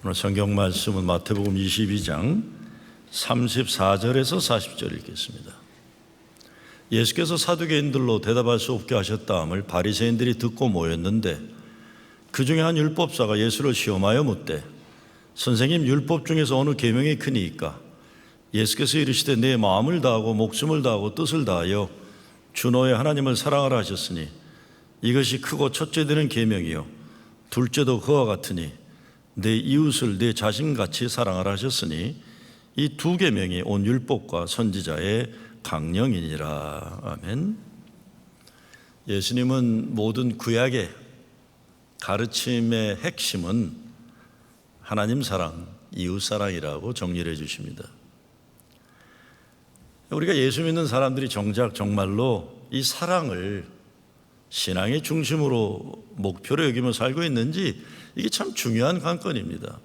오늘 성경 말씀은 마태복음 22장 34절에서 40절 읽겠습니다. 예수께서 사두개인들로 대답할 수 없게 하셨다함을 바리새인들이 듣고 모였는데 그 중에 한 율법사가 예수를 시험하여 묻되 선생님, 율법 중에서 어느 계명이 크니이까? 예수께서 이르시되 내 마음을 다하고 목숨을 다하고 뜻을 다하여 주 너의 하나님을 사랑하라 하셨으니 이것이 크고 첫째 되는 계명이요 둘째도 그와 같으니 내 이웃을 내 자신같이 사랑하라 하셨으니 이 두 계명이 온 율법과 선지자의 강령이니라. 아멘. 예수님은 모든 구약의 가르침의 핵심은 하나님 사랑, 이웃 사랑이라고 정리를 해 주십니다. 우리가 예수 믿는 사람들이 정작 정말로 이 사랑을 신앙의 중심으로 목표로 여기며 살고 있는지 이게 참 중요한 관건입니다.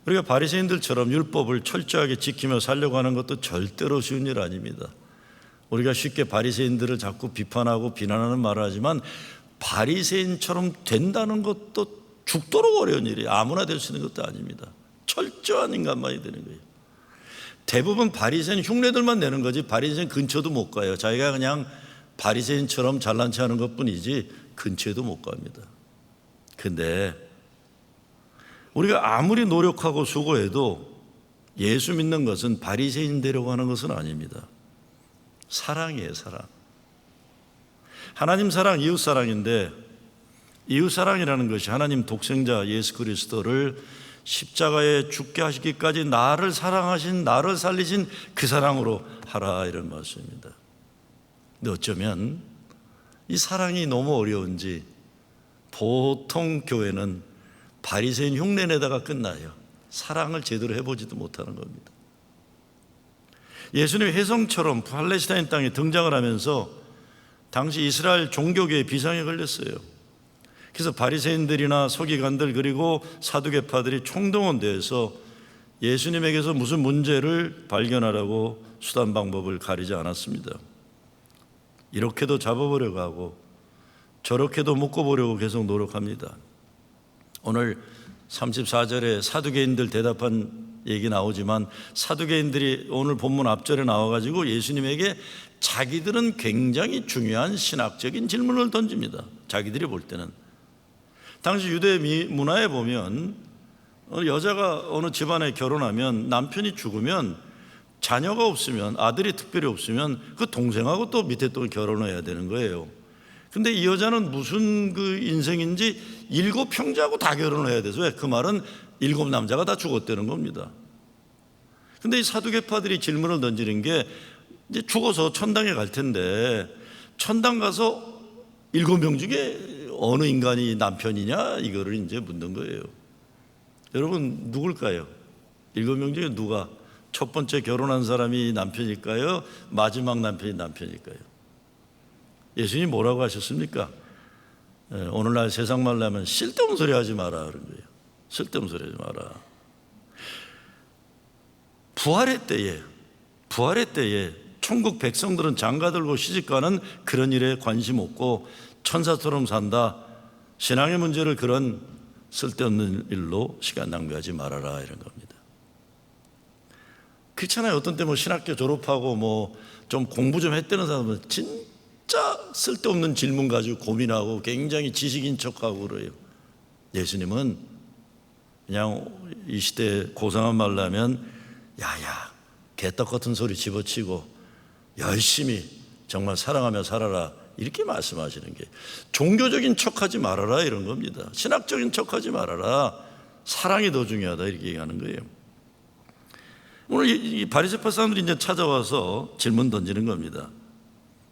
우리가 바리새인들처럼 율법을 철저하게 지키며 살려고 하는 것도 절대로 쉬운 일 아닙니다. 우리가 쉽게 바리새인들을 자꾸 비판하고 비난하는 말을 하지만 바리새인처럼 된다는 것도 죽도록 어려운 일이에요. 아무나 될 수 있는 것도 아닙니다. 철저한 인간만이 되는 거예요. 대부분 바리새인 흉내들만 내는 거지 바리새인 근처도 못 가요. 자기가 그냥 바리새인처럼 잘난 체 하는 것뿐이지 근처에도 못 갑니다. 근데 우리가 아무리 노력하고 수고해도 예수 믿는 것은 바리새인 되려고 하는 것은 아닙니다. 사랑이에요, 사랑. 하나님 사랑, 이웃 사랑인데 이웃 사랑이라는 것이 하나님 독생자 예수 그리스도를 십자가에 죽게 하시기까지 나를 사랑하신, 나를 살리신 그 사랑으로 하라, 이런 말씀입니다. 근데 어쩌면 이 사랑이 너무 어려운지 보통 교회는 바리새인 흉내내다가 끝나요. 사랑을 제대로 해보지도 못하는 겁니다. 예수님이 혜성처럼 팔레스타인 땅에 등장을 하면서 당시 이스라엘 종교계에 비상이 걸렸어요. 그래서 바리새인들이나 서기관들 그리고 사두개파들이 총동원돼서 예수님에게서 무슨 문제를 발견하라고 수단 방법을 가리지 않았습니다. 이렇게도 잡아보려고 하고 저렇게도 묶어보려고 계속 노력합니다. 오늘 34절에 사두개인들 대답한 얘기 나오지만 사두개인들이 오늘 본문 앞절에 나와가지고 예수님에게 자기들은 굉장히 중요한 신학적인 질문을 던집니다. 자기들이 볼 때는 당시 유대 문화에 보면 여자가 어느 집안에 결혼하면 남편이 죽으면 자녀가 없으면, 아들이 특별히 없으면 그 동생하고 또 밑에 또 결혼을 해야 되는 거예요. 근데 이 여자는 무슨 그 인생인지 7 형제하고 다 결혼을 해야 돼서 왜? 그 말은 7 남자가 다 죽었다는 겁니다. 근데 이 사두개파들이 질문을 던지는 게 이제 죽어서 천당에 갈 텐데 천당 가서 7명 중에 어느 인간이 남편이냐 이거를 이제 묻는 거예요. 여러분 누굴까요? 7명 중에 누가 첫 번째 결혼한 사람이 남편일까요? 마지막 남편이 남편일까요? 예수님이 뭐라고 하셨습니까? 오늘날 세상 말로 하면 쓸데없는 소리 하지 마라 그런 거예요. 쓸데없는 소리 하지 마라. 부활의 때에 천국 백성들은 장가 들고 시집가는 그런 일에 관심 없고 천사처럼 산다. 신앙의 문제를 그런 쓸데없는 일로 시간 낭비하지 말아라 이런 겁니다. 그렇잖아요. 어떤 때 뭐 신학교 졸업하고 뭐 좀 공부 좀 했다는 사람은 진짜 쓸데없는 질문 가지고 고민하고 굉장히 지식인 척하고 그래요. 예수님은 그냥 이 시대에 고상한 말로 하면 야야 개떡 같은 소리 집어치고 열심히 정말 사랑하며 살아라 이렇게 말씀하시는 게 종교적인 척하지 말아라 이런 겁니다. 신학적인 척하지 말아라. 사랑이 더 중요하다 이렇게 얘기하는 거예요. 오늘 이 바리새파 사람들이 이제 찾아와서 질문 던지는 겁니다.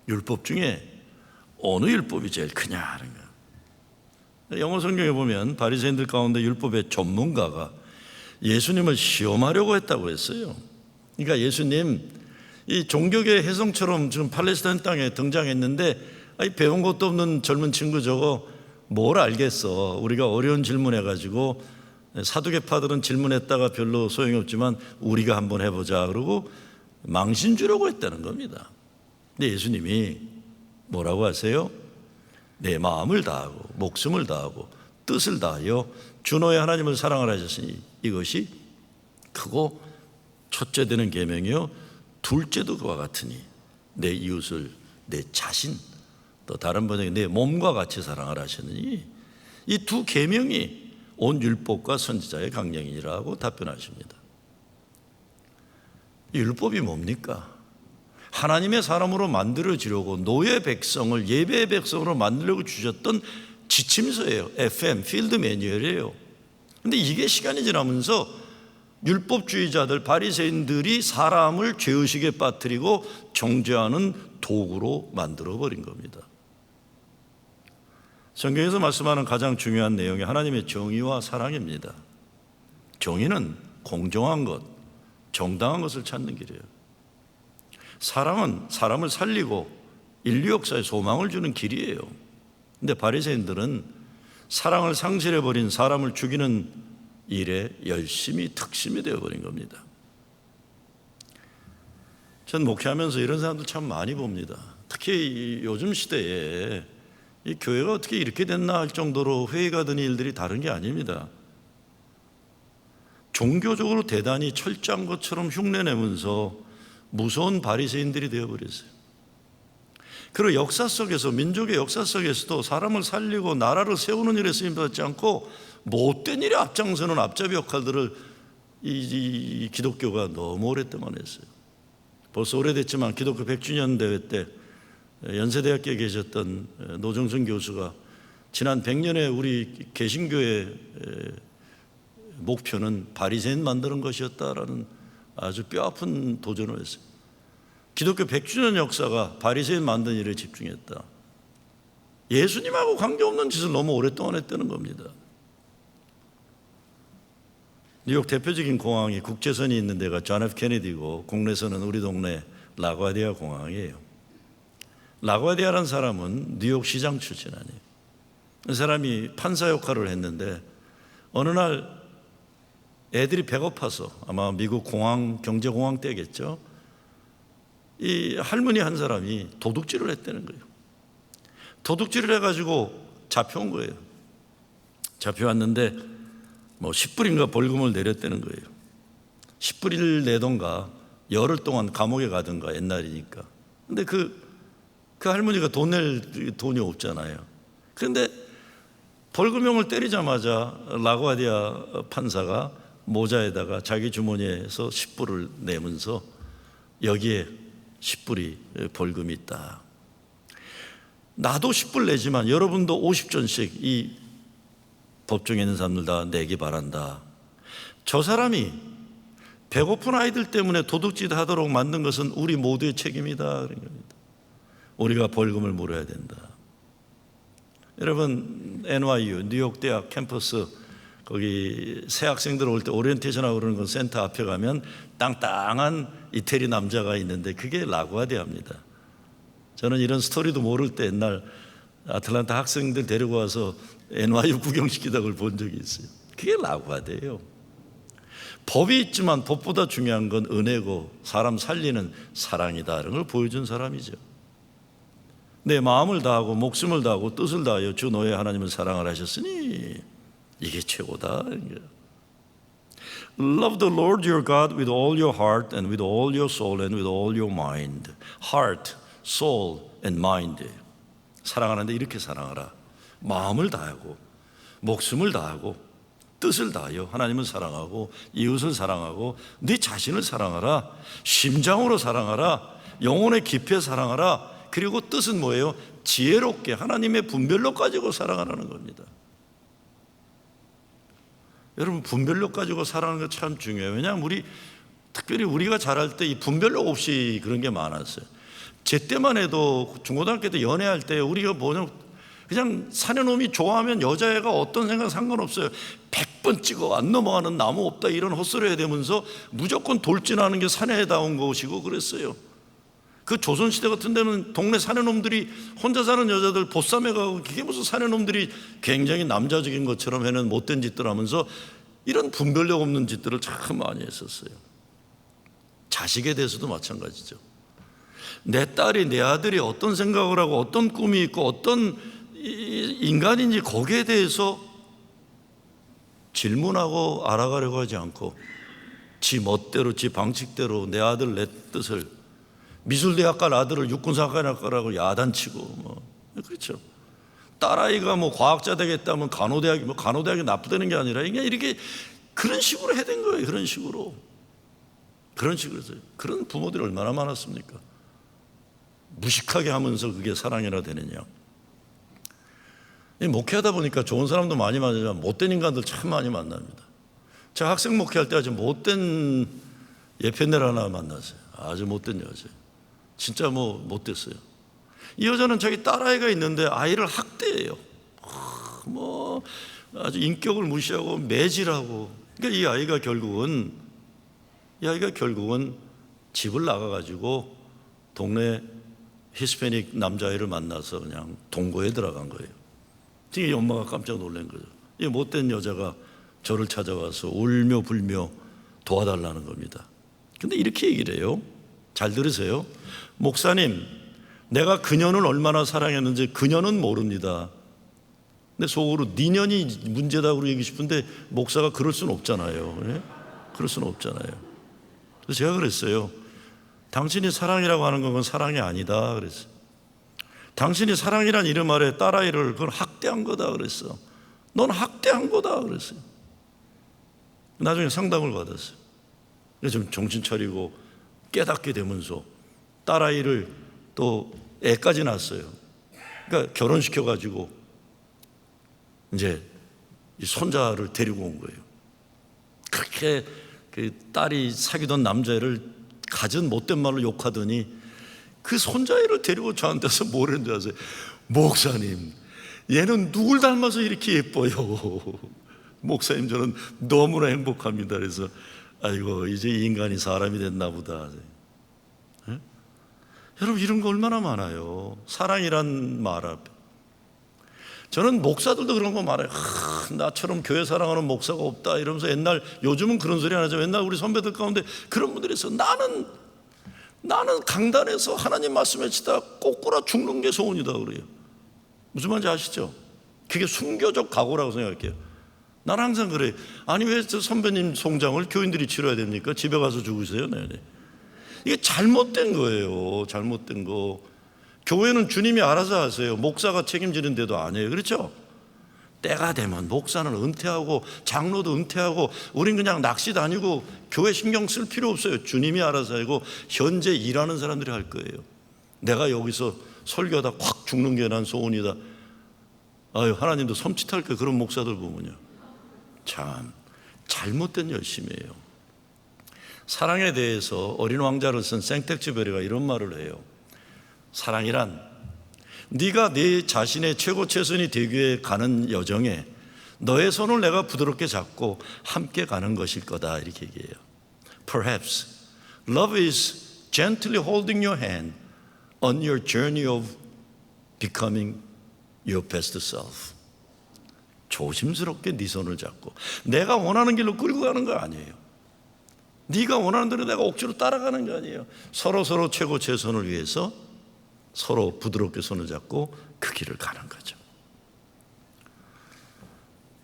율법 중에 어느 율법이 제일 크냐 하는 거예요. 영어 성경에 보면 바리새인들 가운데 율법의 전문가가 예수님을 시험하려고 했다고 했어요. 그러니까 예수님 이 종교계 혜성처럼 지금 팔레스타인 땅에 등장했는데 배운 것도 없는 젊은 친구 저거 뭘 알겠어. 우리가 어려운 질문해가지고 사두개파들은 질문했다가 별로 소용이 없지만 우리가 한번 해보자 그러고 망신 주려고 했다는 겁니다. 근데 예수님이 뭐라고 하세요? 내 마음을 다하고 목숨을 다하고 뜻을 다하여 주 너의 하나님을 사랑하라 하셨으니 이것이 크고 첫째 되는 계명이요 둘째도 그와 같으니 내 이웃을 내 자신, 또 다른 번역에 내 몸과 같이 사랑하라 하셨느니 이 두 계명이 온 율법과 선지자의 강령이라고 답변하십니다. 율법이 뭡니까? 하나님의 사람으로 만들어지려고 노예 백성을 예배의 백성으로 만들려고 주셨던 지침서예요. FM, 필드 매뉴얼이에요. 근데 이게 시간이 지나면서 율법주의자들, 바리새인들이 사람을 죄의식에 빠뜨리고 정죄하는 도구로 만들어버린 겁니다. 성경에서 말씀하는 가장 중요한 내용이 하나님의 정의와 사랑입니다. 정의는 공정한 것, 정당한 것을 찾는 길이에요. 사랑은 사람을 살리고 인류 역사에 소망을 주는 길이에요. 근데 바리새인들은 사랑을 상실해버린 사람을 죽이는 일에 열심히 특심이 되어버린 겁니다. 전 목회하면서 이런 사람들 참 많이 봅니다. 특히 요즘 시대에 이 교회가 어떻게 이렇게 됐나 할 정도로 회의가 드는 일들이 다른 게 아닙니다. 종교적으로 대단히 철저한 것처럼 흉내내면서 무서운 바리새인들이 되어버렸어요. 그리고 역사 속에서, 민족의 역사 속에서도 사람을 살리고 나라를 세우는 일에 쓰임받지 않고 못된 일에 앞장서는 앞잡이 역할들을 이 기독교가 너무 오랫동안 했어요. 벌써 오래됐지만 기독교 100주년 대회 때 연세대학교에 계셨던 노정순 교수가 지난 100년에 우리 개신교의 목표는 바리새인 만드는 것이었다라는 아주 뼈아픈 도전을 했어요. 기독교 100주년 역사가 바리새인 만드는 일에 집중했다. 예수님하고 관계없는 짓을 너무 오랫동안 했다는 겁니다. 뉴욕 대표적인 공항이 국제선이 있는 데가 존 F 케네디고 국내선은 우리 동네 라과디아 공항이에요. 라과디아라는 사람은 뉴욕 시장 출신 아니에요. 그 사람이 판사 역할을 했는데 어느 날 애들이 배고파서 아마 미국 공항 경제공항 때겠죠. 이 할머니 한 사람이 도둑질을 했다는 거예요. 도둑질을 해가지고 잡혀온 거예요. 잡혀왔는데 뭐 10불인가 벌금을 내렸다는 거예요. 10불을 내던가 열흘 동안 감옥에 가든가 옛날이니까. 근데 그 할머니가 돈 낼 돈이 없잖아요. 그런데 벌금형을 때리자마자 라과디아 판사가 모자에다가 자기 주머니에서 10불을 내면서 여기에 10불이 벌금이 있다. 나도 10불 내지만 여러분도 50전씩 이 법정에 있는 사람들 다 내기 바란다. 저 사람이 배고픈 아이들 때문에 도둑질 하도록 만든 것은 우리 모두의 책임이다. 그런 겁니다. 우리가 벌금을 물어야 된다. 여러분 NYU 뉴욕 대학 캠퍼스 거기 새 학생들 올 때 오리엔테이션하고 그러는 건 센터 앞에 가면 땅땅한 이태리 남자가 있는데 그게 라과디아입니다. 저는 이런 스토리도 모를 때 옛날 아틀란타 학생들 데리고 와서 NYU 구경시키다 그걸 본 적이 있어요. 그게 라과디아예요. 법이 있지만 법보다 중요한 건 은혜고 사람 살리는 사랑이다 이런 걸 보여준 사람이죠. 내 마음을 다하고 목숨을 다하고 뜻을 다하여 주 너의 하나님을 사랑하라 하셨으니 이게 최고다. Love the Lord your God with all your heart and with all your soul and with all your mind. Heart, soul and mind. 사랑하는데 이렇게 사랑하라. 마음을 다하고 목숨을 다하고 뜻을 다하여 하나님을 사랑하고 이웃을 사랑하고 네 자신을 사랑하라. 심장으로 사랑하라. 영혼의 깊이 사랑하라. 그리고 뜻은 뭐예요? 지혜롭게 하나님의 분별력 가지고 사랑하라는 겁니다. 여러분 분별력 가지고 사랑하는 거 참 중요해요. 왜냐하면 특별히 우리가 자랄 때 이 분별력 없이 그런 게 많았어요. 제 때만 해도 중고등학교 때 연애할 때 우리가 뭐냐면 그냥 사내 놈이 좋아하면 여자애가 어떤 생각 상관없어요. 100번 찍어 안 넘어가는 나무 없다 이런 헛소리 해야 되면서 무조건 돌진하는 게 사내다운 것이고 그랬어요. 그 조선시대 같은 데는 동네 사내놈들이 혼자 사는 여자들 보쌈에 가고 그게 무슨 사내놈들이 굉장히 남자적인 것처럼 해는 못된 짓들 하면서 이런 분별력 없는 짓들을 참 많이 했었어요. 자식에 대해서도 마찬가지죠. 내 딸이 내 아들이 어떤 생각을 하고 어떤 꿈이 있고 어떤 인간인지 거기에 대해서 질문하고 알아가려고 하지 않고 지 멋대로 지 방식대로 내 아들 내 뜻을, 미술대학 갈 아들을 육군사관학과라고 야단치고 뭐 그렇죠. 딸아이가 뭐 과학자 되겠다면 간호대학이 나쁘다는 게 아니라 이게 이렇게 그런 식으로 해댄 거예요. 그런 식으로 해서 그런 부모들이 얼마나 많았습니까? 무식하게 하면서 그게 사랑이라 되느냐. 목회하다 보니까 좋은 사람도 많이 만나지만 못된 인간들 참 많이 만납니다. 제가 학생 목회할 때 아주 못된 예편들 하나 만났어요. 아주 못된 여자. 진짜 뭐 못됐어요. 이 여자는 자기 딸아이가 있는데 아이를 학대해요. 뭐 아주 인격을 무시하고 매질하고. 그러니까 이 아이가 결국은 집을 나가가지고 동네 히스패닉 남자아이를 만나서 그냥 동거에 들어간 거예요. 이 엄마가 깜짝 놀란 거죠. 이 못된 여자가 저를 찾아와서 울며 불며 도와달라는 겁니다. 근데 이렇게 얘기를 해요. 잘 들으세요. 목사님, 내가 그녀는 얼마나 사랑했는지 그녀는 모릅니다. 근데 속으로 네 년이 문제다고 얘기하고 싶은데 목사가 그럴 수는 없잖아요. 네? 그럴 수는 없잖아요. 그래서 제가 그랬어요. 당신이 사랑이라고 하는 건 사랑이 아니다 그랬어요. 당신이 사랑이란 이름 아래 딸아이를 그건 학대한 거다 그랬어. 넌 학대한 거다 그랬어요. 나중에 상담을 받았어요. 그래서 좀 정신 차리고 깨닫게 되면서 딸아이를 또 애까지 낳았어요. 그러니까 결혼시켜가지고 이제 이 손자를 데리고 온 거예요. 그렇게 그 딸이 사귀던 남자애를 갖은 못된 말로 욕하더니 그 손자애를 데리고 저한테서 뭘 했는지 아세요? 목사님, 얘는 누굴 닮아서 이렇게 예뻐요? 목사님, 저는 너무나 행복합니다. 그래서 아이고, 이제 이 인간이 사람이 됐나 보다. 네? 여러분, 이런 거 얼마나 많아요. 사랑이란 말 앞에. 저는 목사들도 그런 거 말해요. 나처럼 교회 사랑하는 목사가 없다 이러면서 요즘은 그런 소리 안 하죠. 옛날 우리 선배들 가운데 그런 분들이 있어. 나는 강단에서 하나님 말씀에 치다 꼬꾸라 죽는 게 소원이다 그래요. 무슨 말인지 아시죠? 그게 순교적 각오라고 생각해요. 나는 항상 그래요. 아니 왜 저 선배님 송장을 교인들이 치러야 됩니까? 집에 가서 죽으세요. 네네. 이게 잘못된 거예요. 잘못된 거. 교회는 주님이 알아서 하세요. 목사가 책임지는 데도 아니에요. 그렇죠? 때가 되면 목사는 은퇴하고 장로도 은퇴하고 우린 그냥 낚시 다니고 교회 신경 쓸 필요 없어요. 주님이 알아서 하고 현재 일하는 사람들이 할 거예요. 내가 여기서 설교하다 확 죽는 게 난 소원이다. 아유, 하나님도 섬찟할 거예요. 그런 목사들 보면요. 참 잘못된 열심이에요. 사랑에 대해서 어린 왕자를 쓴 생텍쥐베리가 이런 말을 해요. 사랑이란 네가 네 자신의 최고 최선이 되기 위해 가는 여정에 너의 손을 내가 부드럽게 잡고 함께 가는 것일 거다 이렇게 얘기해요. Perhaps love is gently holding your hand on your journey of becoming your best self. 조심스럽게 네 손을 잡고 내가 원하는 길로 끌고 가는 거 아니에요. 네가 원하는 대로 내가 억지로 따라가는 거 아니에요. 서로 최고 최선을 위해서 서로 부드럽게 손을 잡고 그 길을 가는 거죠.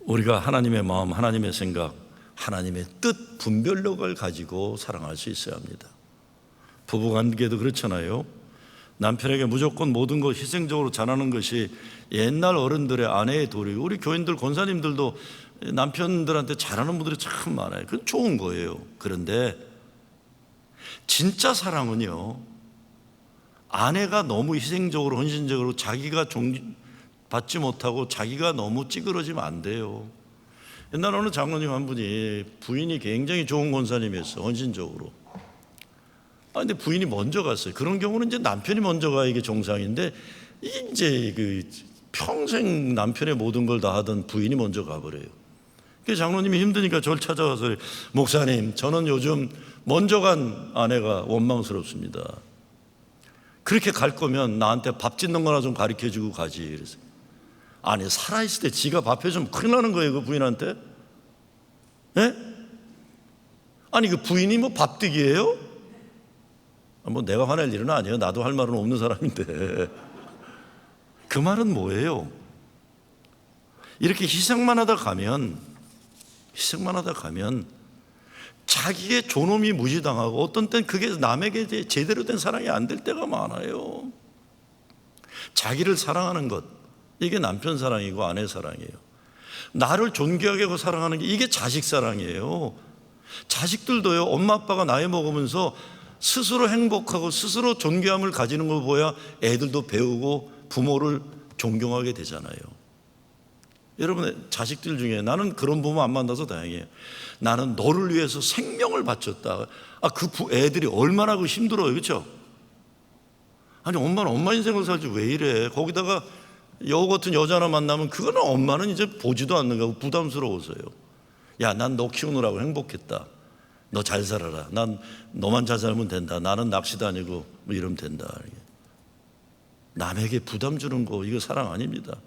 우리가 하나님의 마음, 하나님의 생각, 하나님의 뜻, 분별력을 가지고 사랑할 수 있어야 합니다. 부부관계도 그렇잖아요. 남편에게 무조건 모든 것 희생적으로 잘하는 것이 옛날 어른들의 아내의 도리고 우리 교인들, 권사님들도 남편들한테 잘하는 분들이 참 많아요. 그건 좋은 거예요. 그런데 진짜 사랑은요, 아내가 너무 희생적으로 헌신적으로 자기가 받지 못하고 자기가 너무 찌그러지면 안 돼요. 옛날 어느 장로님 한 분이 부인이 굉장히 좋은 권사님이었어요. 헌신적으로. 근데 부인이 먼저 갔어요. 그런 경우는 이제 남편이 먼저 가야 이게 정상인데 이제 그 평생 남편의 모든 걸 다 하던 부인이 먼저 가버려요. 그 장로님이 힘드니까 저를 찾아와서 목사님, 저는 요즘 먼저 간 아내가 원망스럽습니다. 그렇게 갈 거면 나한테 밥 짓는 거나 좀 가르쳐주고 가지. 그래서 아니, 살아있을 때 지가 밥 해주면 큰일 나는 거예요, 그 부인한테. 예? 아니, 그 부인이 뭐 밥뜨기예요? 뭐 내가 화낼 일은 아니에요. 나도 할 말은 없는 사람인데. 그 말은 뭐예요? 이렇게 희생만 하다 가면 희생만 하다 가면 자기의 존엄이 무시당하고 어떤 때는 그게 남에게 제대로 된 사랑이 안 될 때가 많아요. 자기를 사랑하는 것, 이게 남편 사랑이고 아내 사랑이에요. 나를 존귀하게 하고 사랑하는 게 이게 자식 사랑이에요. 자식들도요, 엄마 아빠가 나이 먹으면서 스스로 행복하고 스스로 존귀함을 가지는 걸 보야 애들도 배우고 부모를 존경하게 되잖아요. 여러분의 자식들 중에 나는 그런 부모 안 만나서 다행이에요. 나는 너를 위해서 생명을 바쳤다. 그 애들이 얼마나 그 힘들어요. 그렇죠? 아니, 엄마는 엄마 인생을 살지 왜 이래. 거기다가 여우 같은 여자 하나 만나면 그거는 엄마는 이제 보지도 않는 거고 부담스러워서요. 야, 난 너 키우느라고 행복했다. 너 잘 살아라. 난 너만 잘 살면 된다. 나는 낚시 다니고 뭐 이러면 된다. 남에게 부담 주는 거 이거 사랑 아닙니다.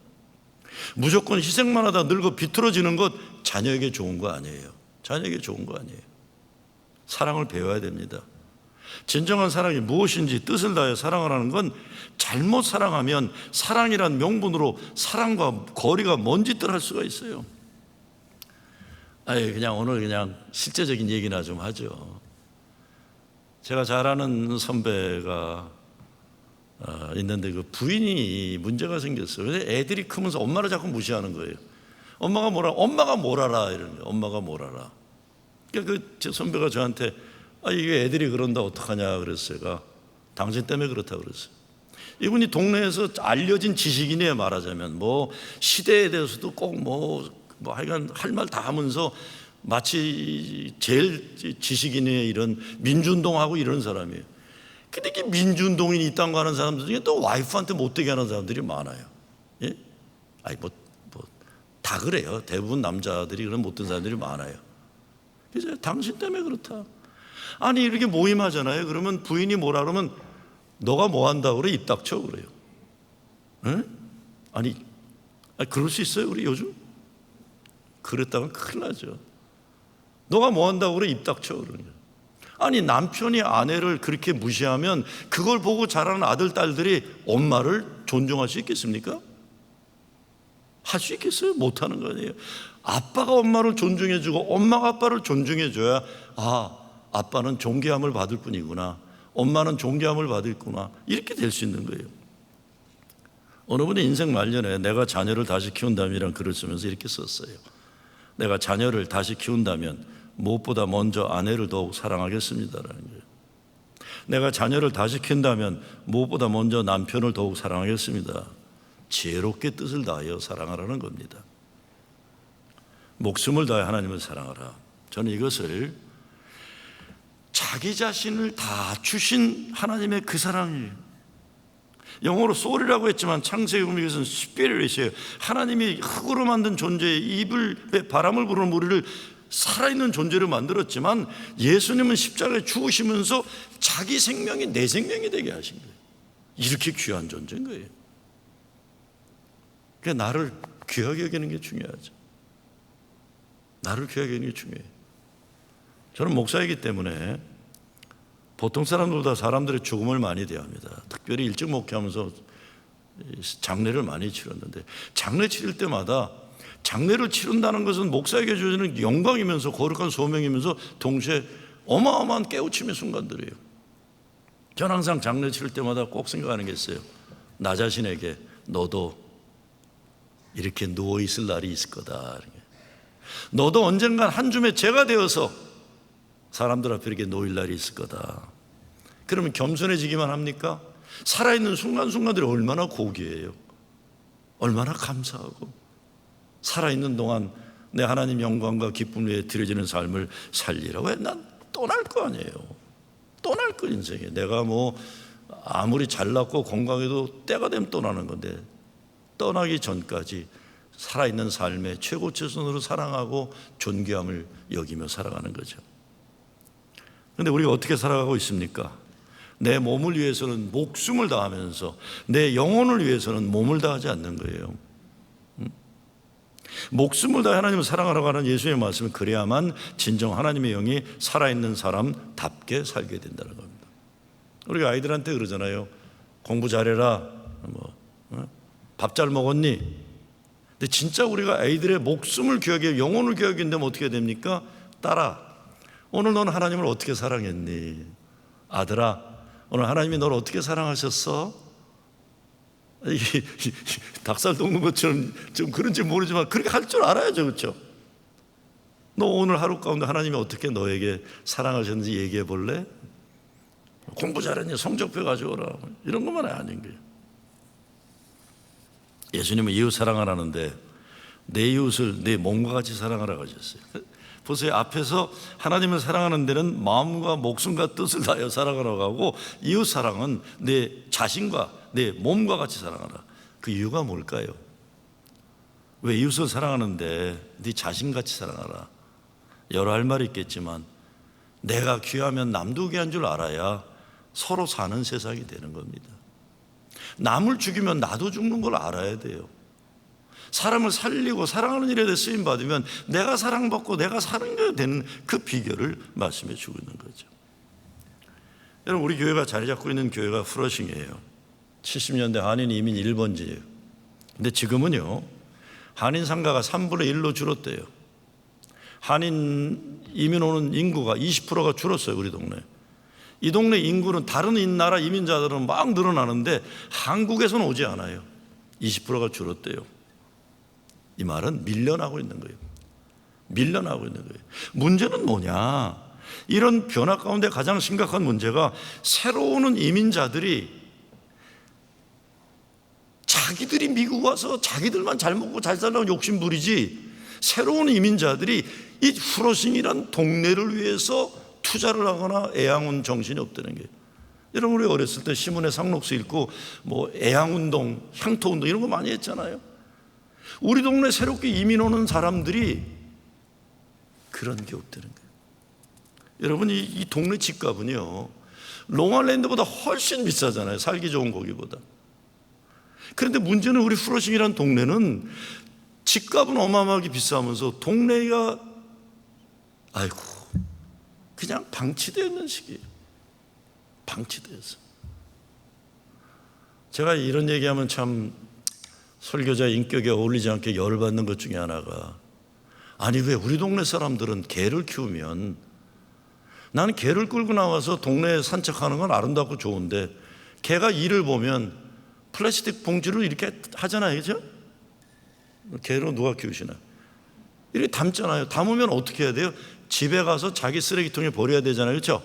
무조건 희생만 하다 늙어 비틀어지는 것 자녀에게 좋은 거 아니에요. 자녀에게 좋은 거 아니에요. 사랑을 배워야 됩니다. 진정한 사랑이 무엇인지 뜻을 다해 사랑을 하는 건 잘못 사랑하면 사랑이란 명분으로 사랑과 거리가 먼 짓들 할 수가 있어요. 그냥 오늘 그냥 실제적인 얘기나 좀 하죠. 제가 잘 아는 선배가 있는데 그 부인이 문제가 생겼어요. 그래서 애들이 크면서 엄마를 자꾸 무시하는 거예요. 엄마가 뭘 알아 이러는 거예요. 엄마가 뭘 알아. 그러니까 제 선배가 저한테 이게 애들이 그런다 어떡하냐 그랬어요. 당신 때문에 그렇다고 그랬어요. 이분이 동네에서 알려진 지식인이에요. 말하자면 뭐 시대에 대해서도 꼭 뭐 하여간 할 말 다 하면서 마치 제일 지식인의 이런 민주운동하고 이런 사람이에요. 근데 이게 민주운동인이 있다는 거 하는 사람들 중에 또 와이프한테 못되게 하는 사람들이 많아요. 예? 다 그래요. 대부분 남자들이 그런 못된 사람들이 많아요. 그래서 당신 때문에 그렇다. 아니, 이렇게 모임하잖아요. 그러면 부인이 뭐라 그러면 너가 뭐 한다고 그래? 입 닥쳐 그래요. 예? 아니, 그럴 수 있어요, 우리 요즘? 그랬다면 큰일 나죠. 너가 뭐 한다고 그래? 입 닥쳐 그러는 거예요. 아니, 남편이 아내를 그렇게 무시하면 그걸 보고 자라는 아들, 딸들이 엄마를 존중할 수 있겠습니까? 할 수 있겠어요? 못하는 거 아니에요. 아빠가 엄마를 존중해주고 엄마가 아빠를 존중해줘야 아빠는 존귀함을 받을 뿐이구나, 엄마는 존귀함을 받을구나, 이렇게 될 수 있는 거예요. 어느 분이 인생 말년에 내가 자녀를 다시 키운다면이란 글을 쓰면서 이렇게 썼어요. 내가 자녀를 다시 키운다면 무엇보다 먼저 아내를 더욱 사랑하겠습니다라는 거예요. 내가 자녀를 다시 키운다면 무엇보다 먼저 남편을 더욱 사랑하겠습니다. 지혜롭게 뜻을 다하여 사랑하라는 겁니다. 목숨을 다해 하나님을 사랑하라. 저는 이것을 자기 자신을 다 주신 하나님의 그 사랑이에요. 영어로 soul이라고 했지만 창세기 보면 이것은 spirit이에요. 하나님이 흙으로 만든 존재의 입을 바람을 부르는 우리를 살아있는 존재로 만들었지만 예수님은 십자가에 죽으시면서 자기 생명이 내 생명이 되게 하신 거예요. 이렇게 귀한 존재인 거예요. 그러니까 나를 귀하게 여기는 게 중요하죠. 나를 귀하게 여기는 게 중요해요. 저는 목사이기 때문에 보통 사람들보다 사람들의 죽음을 많이 대합니다. 특별히 일찍 목회하면서 장례를 많이 치렀는데, 장례 치를 때마다 장례를 치른다는 것은 목사에게 주어지는 영광이면서 거룩한 소명이면서 동시에 어마어마한 깨우침의 순간들이에요. 저는 항상 장례 치를 때마다 꼭 생각하는 게 있어요. 나 자신에게 너도 이렇게 누워있을 날이 있을 거다. 너도 언젠간 한 줌의 죄가 되어서 사람들 앞에 이렇게 놓일 날이 있을 거다. 그러면 겸손해지기만 합니까? 살아있는 순간순간들이 얼마나 고귀해요. 얼마나 감사하고, 살아있는 동안 내 하나님 영광과 기쁨 위에 드려지는 삶을 살리라. 왜? 난 떠날 거 아니에요. 떠날 거 인생에. 내가 뭐 아무리 잘났고 건강해도 때가 되면 떠나는 건데, 떠나기 전까지 살아있는 삶의 최고 최선으로 사랑하고 존귀함을 여기며 살아가는 거죠. 그런데 우리가 어떻게 살아가고 있습니까? 내 몸을 위해서는 목숨을 다하면서 내 영혼을 위해서는 몸을 다하지 않는 거예요. 목숨을 다해 하나님을 사랑하라고 하는 예수의 말씀은 그래야만 진정 하나님의 영이 살아있는 사람답게 살게 된다는 겁니다. 우리가 아이들한테 그러잖아요. 공부 잘해라. 밥 잘 먹었니? 근데 진짜 우리가 아이들의 목숨을 귀하게, 영혼을 귀하게 한다면 어떻게 됩니까? 딸아, 오늘 넌 하나님을 어떻게 사랑했니? 아들아, 오늘 하나님이 너를 어떻게 사랑하셨어? 닭살 돋는 것처럼 좀 그런지 모르지만 그렇게 할 줄 알아야죠, 그렇죠? 너 오늘 하루 가운데 하나님이 어떻게 너에게 사랑하셨는지 얘기해 볼래? 공부 잘했니? 성적표 가져오라. 이런 것만 아닌 거예요. 예수님은 이웃 사랑하라는데 내 이웃을 내 몸과 같이 사랑하라고 하셨어요. 보세요. 앞에서 하나님을 사랑하는 데는 마음과 목숨과 뜻을 다하여 사랑하라고 하고, 이웃 사랑은 내 자신과 내 몸과 같이 사랑하라. 그 이유가 뭘까요? 왜 이웃을 사랑하는데 네 자신같이 사랑하라? 여러 할 말이 있겠지만 내가 귀하면 남도 귀한 줄 알아야 서로 사는 세상이 되는 겁니다. 남을 죽이면 나도 죽는 걸 알아야 돼요. 사람을 살리고 사랑하는 일에 대해 쓰임 받으면 내가 사랑받고 내가 사는 게 되는 그 비결을 말씀해 주고 있는 거죠. 여러분, 우리 교회가 자리 잡고 있는 교회가 프러싱이에요. 70년대 한인 이민 1번지예요. 근데 지금은요, 한인 상가가 3분의 1로 줄었대요. 한인 이민 오는 인구가 20%가 줄었어요, 우리 동네. 이 동네 인구는 다른 나라 이민자들은 막 늘어나는데 한국에서는 오지 않아요. 20%가 줄었대요. 이 말은 밀려나고 있는 거예요. 밀려나고 있는 거예요. 문제는 뭐냐? 이런 변화 가운데 가장 심각한 문제가 새로 오는 이민자들이 자기들이 미국 와서 자기들만 잘 먹고 잘 살라고 욕심 부리지, 새로운 이민자들이 이 프로싱이란 동네를 위해서 투자를 하거나 애양운 정신이 없다는 게. 여러분, 우리 어렸을 때 신문에 상록수 읽고 뭐 애양운동, 향토운동 이런 거 많이 했잖아요. 우리 동네 새롭게 이민 오는 사람들이 그런 게 없다는 거예요. 여러분, 이 동네 집값은요, 롱아일랜드보다 훨씬 비싸잖아요. 살기 좋은 거기보다. 그런데 문제는 우리 프로싱이란 동네는 집값은 어마어마하게 비싸면서 동네가 아이고 그냥 방치되어 있는 시기예요. 방치되어서. 제가 이런 얘기하면 참 설교자 인격에 어울리지 않게 열받는 것 중에 하나가, 아니 왜 우리 동네 사람들은 개를 키우면, 나는 개를 끌고 나와서 동네에 산책하는 건 아름답고 좋은데 개가 이를 보면 플라스틱 봉지를 이렇게 하잖아요, 그죠? 개로 누가 키우시나? 이렇게 담잖아요. 담으면 어떻게 해야 돼요? 집에 가서 자기 쓰레기통에 버려야 되잖아요, 그렇죠?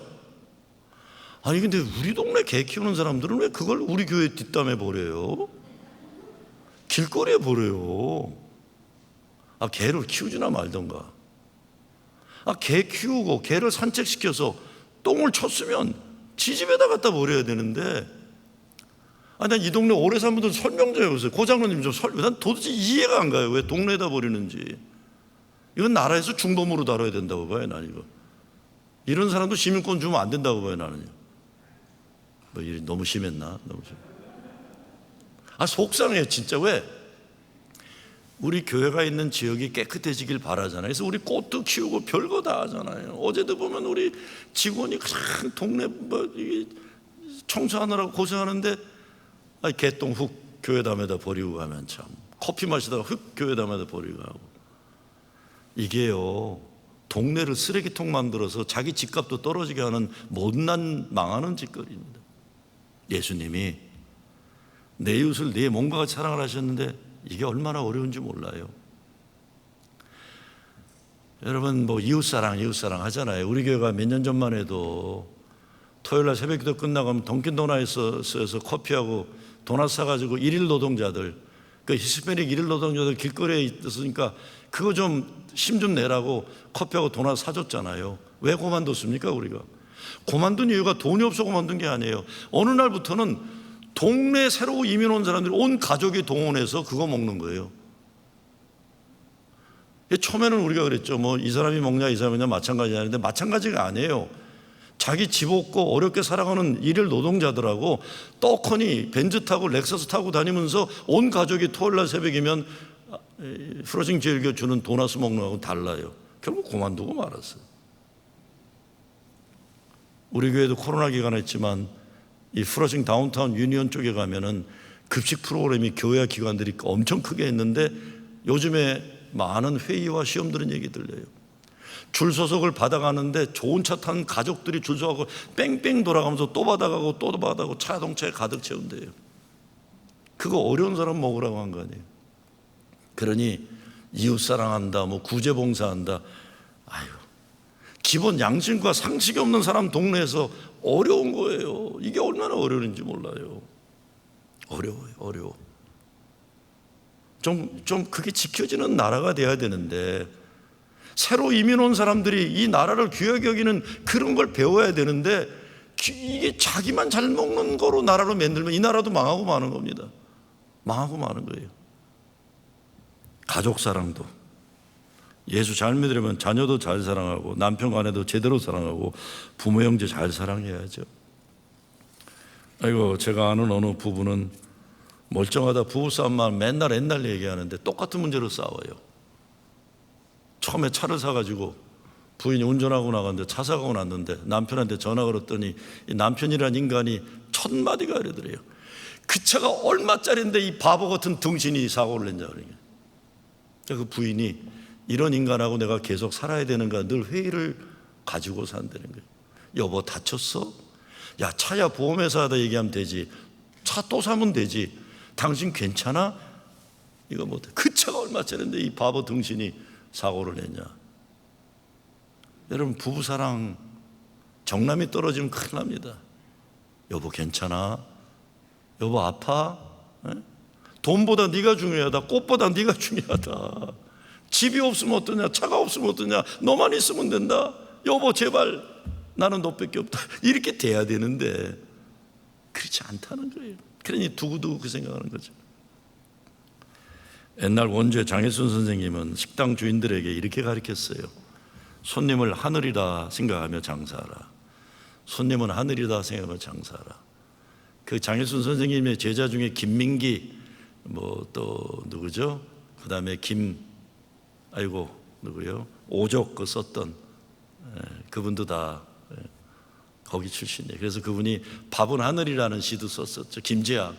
아니 근데 우리 동네 개 키우는 사람들은 왜 그걸 우리 교회 뒷담에 버려요? 길거리에 버려요. 아, 개를 키우지나 말던가. 아, 개 키우고 개를 산책시켜서 똥을 쳤으면 지 집에다 갖다 버려야 되는데, 아, 난 이 동네 오래 산 분들 설명 좀 해보세요. 고장로님 좀 난 도대체 이해가 안 가요. 왜 동네에다 버리는지. 이건 나라에서 중범으로 다뤄야 된다고 봐요, 난 이거. 이런 사람도 시민권 주면 안 된다고 봐요, 나는요. 뭐 너무 심했나? 너무 심. 아, 속상해요, 진짜. 왜? 우리 교회가 있는 지역이 깨끗해지길 바라잖아요. 그래서 우리 꽃도 키우고 별거 다 하잖아요. 어제도 보면 우리 직원이 그냥 동네 청소하느라고 고생하는데, 개똥 훅 교회담에다 버리고 가면 참, 커피 마시다가 훅 교회담에다 버리고 가고. 이게요, 동네를 쓰레기통 만들어서 자기 집값도 떨어지게 하는 못난 망하는 짓거리입니다. 예수님이 내 이웃을 내 몸과 같이 사랑을 하셨는데 이게 얼마나 어려운지 몰라요. 여러분, 뭐 이웃사랑 하잖아요. 우리 교회가 몇 년 전만 해도 토요일날 새벽기도 끝나가면 던킨도나스에서 커피하고 도넛 사가지고 일일 노동자들, 그 히스패닉 일일 노동자들 길거리에 있으니까 그거 좀 힘 좀 내라고 커피하고 도넛 사줬잖아요. 왜 그만뒀습니까? 우리가 그만둔 이유가 돈이 없어 그만둔 게 아니에요. 어느 날부터는 동네에 새로 이민 온 사람들이 온 가족이 동원해서 그거 먹는 거예요. 처음에는 우리가 그랬죠. 뭐 이 사람이 먹냐 이 사람이 먹냐 마찬가지냐 하는데, 마찬가지가 아니에요. 자기 집 없고 어렵게 살아가는 일일 노동자들하고 떡하니 벤츠 타고 렉서스 타고 다니면서 온 가족이 토요일날 새벽이면 프로징 즐겨주는 도넛 먹는 거하고 달라요. 결국 그만두고 말았어요. 우리 교회도 코로나 기간에 했지만 이 프로징 다운타운 유니온 쪽에 가면은 급식 프로그램이 교회 기관들이 엄청 크게 했는데 요즘에 많은 회의와 시험들은 얘기 들려요. 줄 소속을 받아가는데 좋은 차 탄 가족들이 줄 서고 뺑뺑 돌아가면서 또 받아가고 또 받아가고 자동차에 가득 채운대요. 그거 어려운 사람 먹으라고 한 거 아니에요. 그러니 이웃 사랑한다, 뭐 구제 봉사한다. 아유, 기본 양심과 상식이 없는 사람 동네에서 어려운 거예요. 이게 얼마나 어려운지 몰라요. 어려워요, 어려워. 좀 그게 지켜지는 나라가 돼야 되는데, 새로 이민 온 사람들이 이 나라를 귀하게 여기는 그런 걸 배워야 되는데, 이게 자기만 잘 먹는 거로 나라로 만들면 이 나라도 망하고 마는 겁니다. 망하고 마는 거예요. 가족 사랑도, 예수 잘 믿으려면 자녀도 잘 사랑하고 남편 아내도 제대로 사랑하고 부모 형제 잘 사랑해야죠. 아이고, 제가 아는 어느 부부는 멀쩡하다 부부싸움만 맨날 옛날 얘기하는데 똑같은 문제로 싸워요. 처음에 차를 사가지고 부인이 운전하고 나갔는데 차 사고 났는데 남편한테 전화 걸었더니 이 남편이란 인간이 첫 마디가 이러더래요. 그 차가 얼마짜리인데 이 바보 같은 등신이 사고를 냈냐. 그러니까 그 부인이 이런 인간하고 내가 계속 살아야 되는가 늘 회의를 가지고 산다는 거예요. 여보 다쳤어? 야, 차야 보험회사에다 얘기하면 되지. 차 또 사면 되지. 당신 괜찮아? 이거 못해. 그 차가 얼마짜리인데 이 바보 등신이 사고를 냈냐. 여러분, 부부사랑 정남이 떨어지면 큰일 납니다. 여보 괜찮아? 여보 아파? 에? 돈보다 네가 중요하다. 꽃보다 네가 중요하다. 집이 없으면 어떠냐? 차가 없으면 어떠냐? 너만 있으면 된다. 여보 제발, 나는 너밖에 없다. 이렇게 돼야 되는데 그렇지 않다는 거예요. 그러니 두고두고 그 생각하는 거죠. 옛날 원주의 장혜순 선생님은 식당 주인들에게 이렇게 가르쳤어요. 손님을 하늘이라 생각하며 장사하라. 손님은 하늘이다 생각하며 장사하라. 그 장혜순 선생님의 제자 중에 김민기, 뭐 또 누구죠? 그 다음에 누구요? 오족 그 썼던 그분도 다 거기 출신이에요. 그래서 그분이 밥은 하늘이라는 시도 썼었죠. 김재하도.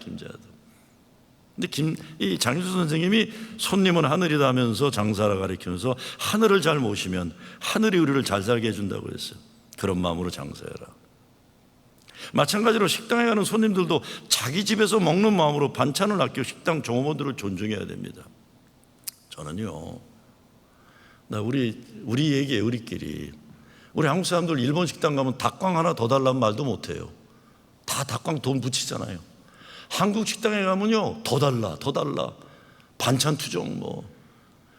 근데 이 장혜수 선생님이 손님은 하늘이다 하면서 장사라 가르치면서 하늘을 잘 모시면 하늘이 우리를 잘 살게 해준다고 했어요. 그런 마음으로 장사해라. 마찬가지로 식당에 가는 손님들도 자기 집에서 먹는 마음으로 반찬을 아끼고 식당 종업원들을 존중해야 됩니다. 저는요, 우리 얘기예요. 우리끼리. 우리 한국 사람들 일본 식당 가면 닭광 하나 더 달라는 말도 못해요. 다 닭광 돈 붙이잖아요. 한국 식당에 가면요, 더 달라 반찬 투정. 뭐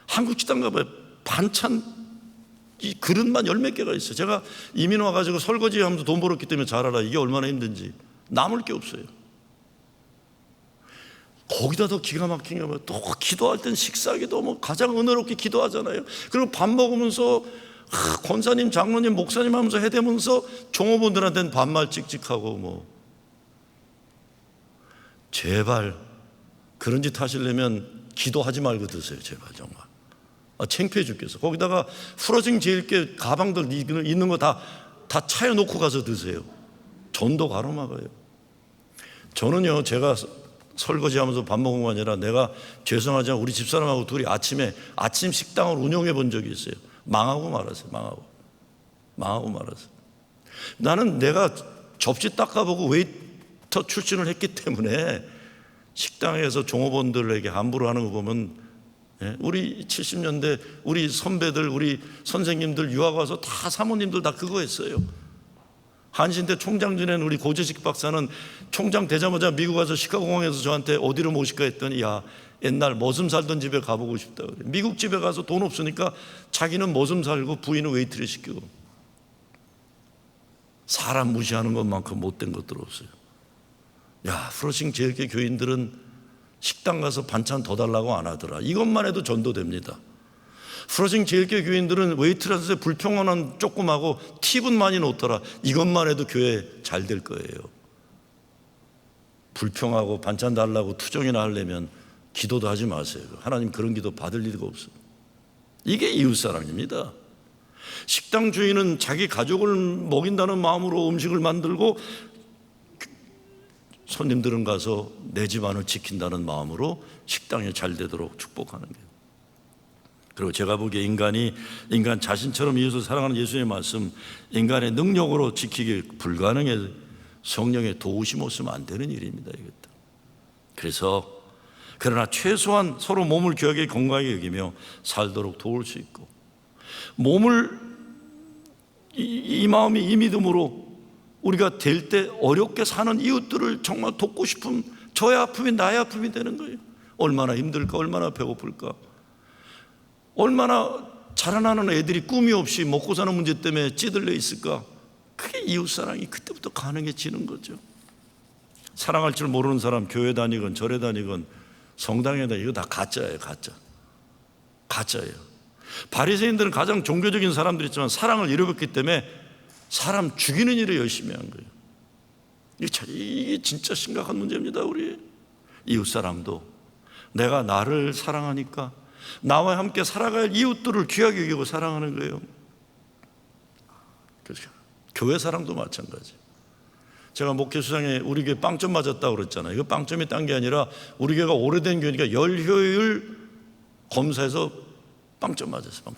한국 식당 가봐요. 반찬 이 그릇만 열 몇 개가 있어요. 제가 이민 와가지고 설거지 하면서 돈 벌었기 때문에 잘 알아. 이게 얼마나 힘든지. 남을 게 없어요. 거기다 더 기가 막힌 게 뭐야? 또 기도할 땐 식사기도 뭐 가장 은혜롭게 기도하잖아요. 그리고 밥 먹으면서 권사님, 장로님, 목사님 하면서 해대면서 종업원들한테는 반말 찍찍하고 뭐. 제발 그런 짓 하시려면 기도하지 말고 드세요. 제발 정말. 창피해 죽겠어. 거기다가 프로징 제일께 가방들 있는 거 다 차에 놓고 가서 드세요. 전도 가로막아요. 저는요, 제가 설거지하면서 밥 먹은 거 아니라 내가 죄송하지만 우리 집사람하고 둘이 아침 식당을 운영해 본 적이 있어요. 망하고 말았어요. 망하고 말았어요. 나는 내가 접시 닦아보고 웨이터 출신을 했기 때문에 식당에서 종업원들에게 함부로 하는 거 보면, 우리 70년대 우리 선배들, 우리 선생님들 유학 와서 다 사모님들 다 그거 했어요. 한신대 총장 지낸 우리 고재식 박사는 총장 되자마자 미국 가서 시카고 공항에서 저한테 어디로 모실까 했더니, 야, 옛날 머슴 살던 집에 가보고 싶다 그래. 미국 집에 가서 돈 없으니까 자기는 머슴 살고 부인은 웨이트를 시키고. 사람 무시하는 것만큼 못된 것들 없어요. 야, 프로싱 제일교 교인들은 식당 가서 반찬 더 달라고 안 하더라. 이것만 해도 전도됩니다. 프로싱 제일교 교인들은 웨이트런스에 불평하는 조금하고 팁은 많이 놓더라. 이것만 해도 교회 잘 될 거예요. 불평하고 반찬 달라고 투정이나 하려면 기도도 하지 마세요. 하나님 그런 기도 받을 리가 없어요. 이게 이웃사랑입니다. 식당 주인은 자기 가족을 먹인다는 마음으로 음식을 만들고, 손님들은 가서 내 집안을 지킨다는 마음으로 식당이 잘 되도록 축복하는 거예요. 그리고 제가 보기에 인간 자신처럼 이웃을 사랑하는 예수님의 말씀, 인간의 능력으로 지키기 불가능해. 성령의 도우심 없으면 안 되는 일입니다, 이것도. 그래서 그러나 최소한 서로 몸을 귀하게 건강하게 여기며 살도록 도울 수 있고, 몸을 이 마음이 이 믿음으로 우리가 될 때 어렵게 사는 이웃들을 정말 돕고 싶은 저의 아픔이 나의 아픔이 되는 거예요. 얼마나 힘들까, 얼마나 배고플까, 얼마나 자라나는 애들이 꿈이 없이 먹고 사는 문제 때문에 찌들려 있을까. 그게 이웃사랑이 그때부터 가능해지는 거죠. 사랑할 줄 모르는 사람 교회 다니건 절에 다니건 성당에 다니건 이거 다 가짜예요. 가짜예요. 바리새인들은 가장 종교적인 사람들이지만 사랑을 잃어버렸기 때문에 사람 죽이는 일을 열심히 한 거예요. 이게 진짜 심각한 문제입니다. 우리 이웃사랑도 내가 나를 사랑하니까 나와 함께 살아갈 이웃들을 귀하게 여기고 사랑하는 거예요. 그렇죠. 교회 사랑도 마찬가지. 제가 목회 수장에 우리 교회 빵점 맞았다고 그랬잖아요. 이거 빵점이 딴 게 아니라 우리 교회가 오래된 교회니까 열효율 검사에서 빵점 맞았어요.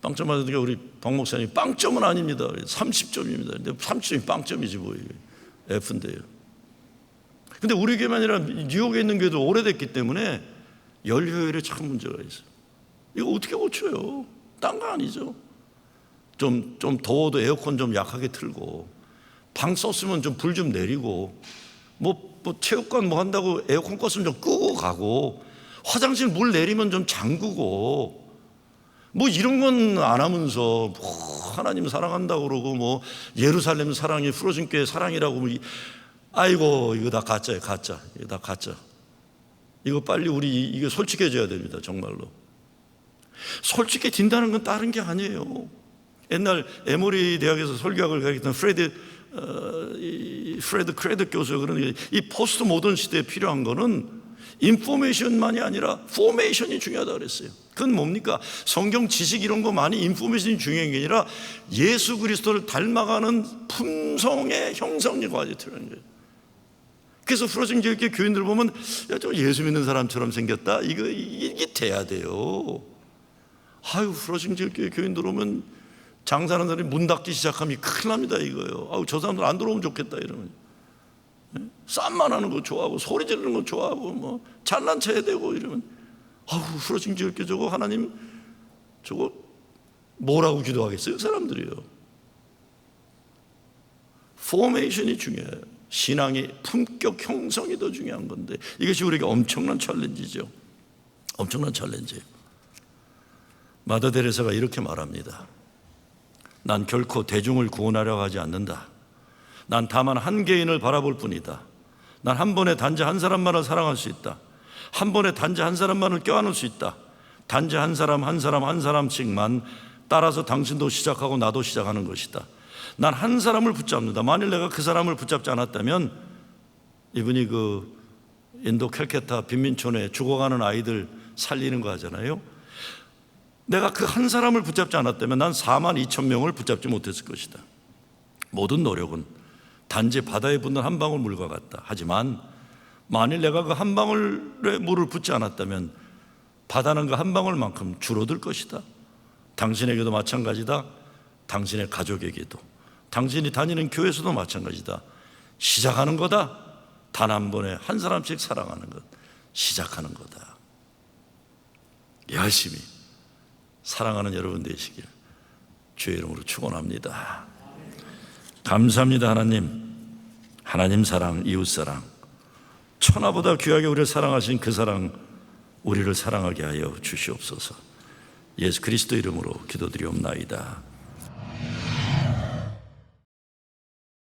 빵점 맞았으니까 우리 박 목사님이 빵점은 아닙니다. 30점입니다. 근데 30점이 빵점이지 뭐, 이게 F인데요. 근데 우리 교회만 아니라 뉴욕에 있는 교회도 오래됐기 때문에 열효율에 참 문제가 있어요. 이거 어떻게 고쳐요? 딴 거 아니죠. 좀 더워도 에어컨 좀 약하게 틀고, 방 썼으면 좀 불 좀 내리고, 뭐 체육관 뭐 한다고 에어컨 껐으면 좀 끄고 가고, 화장실 물 내리면 좀 잠그고, 뭐 이런 건 안 하면서 하나님 사랑한다고 그러고 뭐 예루살렘 사랑이 풀어진 교회 사랑이라고, 아이고 이거 다 가짜예요. 이거 다 가짜. 이거 빨리 우리 이거 솔직해져야 됩니다. 정말로 솔직해진다는 건 다른 게 아니에요. 옛날 에모리 대학에서 설교학을 가르쳤던 프레드 크레드 교수가 그러는 게, 이 포스트 모던 시대에 필요한 거는 인포메이션만이 아니라 포메이션이 중요하다고 그랬어요. 그건 뭡니까? 성경 지식 이런 거 많이 인포메이션이 중요한 게 아니라 예수 그리스도를 닮아가는 품성의 형성이 과제가 필요한 거예요. 그래서 프로징 지역의 교인들 보면, 야, 저 예수 믿는 사람처럼 생겼다, 이게 돼야 돼요. 아유, 프로징 지역의 교인들 오면 장사하는 사람이 문 닫기 시작하면 큰일 납니다, 이거요. 아유, 저 사람들 안 들어오면 좋겠다, 이러면. 쌈만 하는 거 좋아하고, 소리 지르는 거 좋아하고, 뭐 잘난 체해야 되고 이러면, 아우, 프로징 지역의 저거 하나님 저거 뭐라고 기도하겠어요, 사람들이요. 포메이션이 중요해요. 신앙의 품격 형성이 더 중요한 건데, 이것이 우리에게 엄청난 챌린지죠. 엄청난 챌린지예요. 마더 데레사가 이렇게 말합니다. 난 결코 대중을 구원하려고 하지 않는다. 난 다만 한 개인을 바라볼 뿐이다. 난 한 번에 단지 한 사람만을 사랑할 수 있다. 한 번에 단지 한 사람만을 껴안을 수 있다. 단지 한 사람씩만 따라서 당신도 시작하고 나도 시작하는 것이다. 난 한 사람을 붙잡는다. 만일 내가 그 사람을 붙잡지 않았다면, 이분이 그 인도 캘캐타 빈민촌에 죽어가는 아이들 살리는 거 하잖아요. 내가 그 한 사람을 붙잡지 않았다면 난 42,000명을 붙잡지 못했을 것이다. 모든 노력은 단지 바다에 붙는 한 방울 물과 같다. 하지만 만일 내가 그 한 방울의 물을 붓지 않았다면 바다는 그 한 방울만큼 줄어들 것이다. 당신에게도 마찬가지다. 당신의 가족에게도, 당신이 다니는 교회에서도 마찬가지다. 시작하는 거다. 단 한 번에 한 사람씩 사랑하는 것, 시작하는 거다. 열심히 사랑하는 여러분 되시길 주의 이름으로 축원합니다. 감사합니다. 하나님 사랑, 이웃 사랑, 천하보다 귀하게 우리를 사랑하신 그 사랑, 우리를 사랑하게 하여 주시옵소서. 예수 그리스도 이름으로 기도드리옵나이다.